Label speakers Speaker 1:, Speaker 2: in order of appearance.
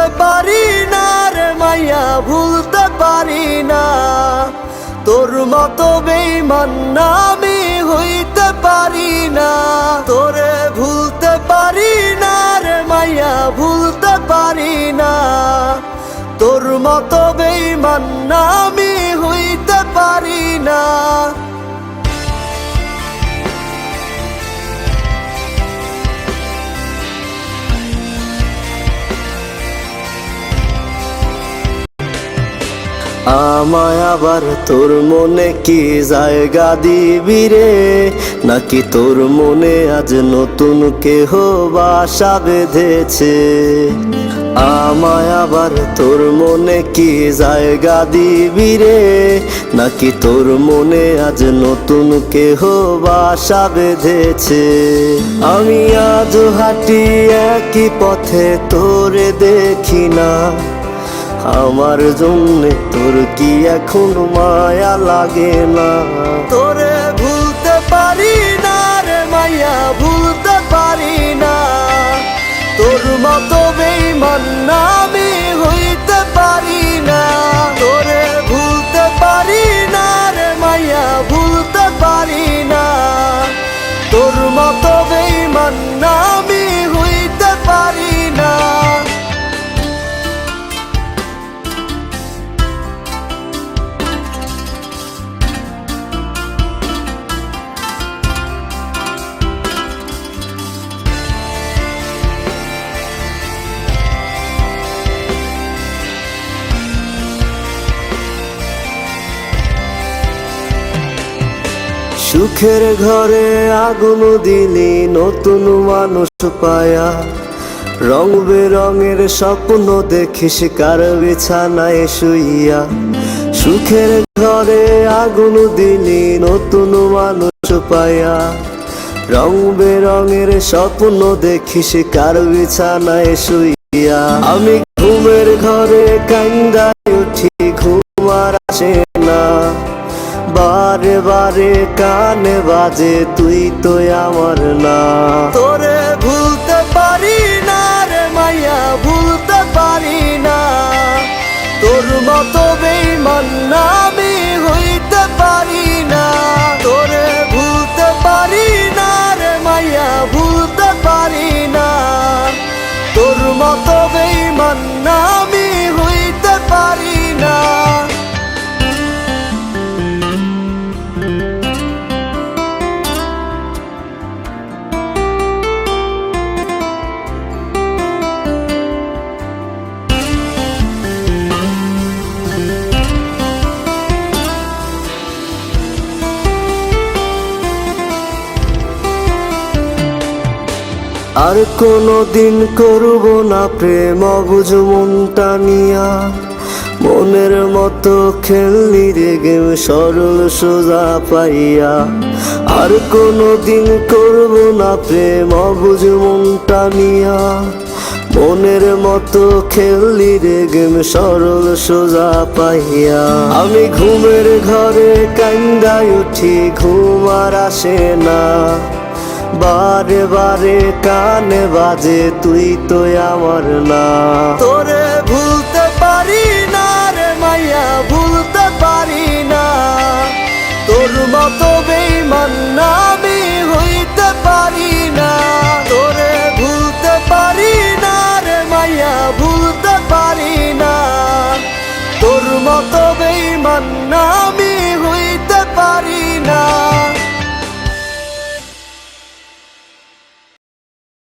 Speaker 1: ভুলতে পারি না রে মাইয়া, ভুলতে পারি না। তোর মতো বেঈমান না আমি হইতে পারি না। তোরে ভুলতে পারি না রে মাইয়া, ভুলতে পারি না। তোর মতো বেঈমান না আমি হইতে পারি না। আমায় আবার তোর মনে কি জায়গা দিবি রে, নাকি তোর মনে আজ নতুন কেহ বাসা বেঁধেছে? আমায় আবার তোর মনে কি জায়গা দিবি রে, নাকি তোর মনে আজ নতুন কেহ বাসা বেঁধেছে? আমি আজ হাঁটি একই পথে তোরে দেখি না, আমার জন্য তোর কি এখন মায়া লাগে না? তোরে ভুলতে পারি না রে মাইয়া, ভুলতে পারি না। তোর মতো বেঈমান না আমি হইতে পারি না। তোরে ভুলতে পারি না রে মাইয়া, ভুলতে পারি না। তোর মতো বেঈমান না আমি হইতে পারি না। সুখের ঘরে আগুন দিলি নতুন মানুষ পায়া, রং বেরঙের স্বপ্ন দেখিস কার বিছানায় শুইয়া। সুখের ঘরে আগুন দিলি নতুন মানুষ পায়া, রং বেরঙের স্বপ্ন দেখিস কার বিছানায় শুইয়া। আমি ঘুমের ঘরে কান্দায় উঠি, ঘুম আর আসে না। বারে বারে কানে বাজে তুই তো আমার না। তোরে ভুলতে পারি না রে মাইয়া, ভুলতে পারি না। তোর মতো বেঈমান না আমি হইতে পারি না। তোরে ভুলতে পারি না রে মাইয়া, ভুলতে পারি না। তোর মতো বেঈমান না আমি হইতে পারি না। আর কোনদিন করব না প্রেম অবুঝ মনটা নিয়া, মনের মতো খেলনি রে গেম সরল সোজা পাইয়া। আর কোনদিন করব না প্রেম অবুঝ মনটা নিয়া, মনের মতো খেলনি রে গেম সরল সোজা পাইয়া। আমি ঘুমের ঘরে কান্দায় উঠি, ঘুম আর আসে না। বারে বারে কানে বাজে তুই তো আমার না। তোরে ভুলতে পারি না রে মাইয়া, ভুলতে পারি না। তোর মতো বেঈমান না আমি হইতে পারি না। তোরে ভুলতে পারি না রে মাইয়া, ভুলতে পারি না। তোর মতো বেঈমান না আমি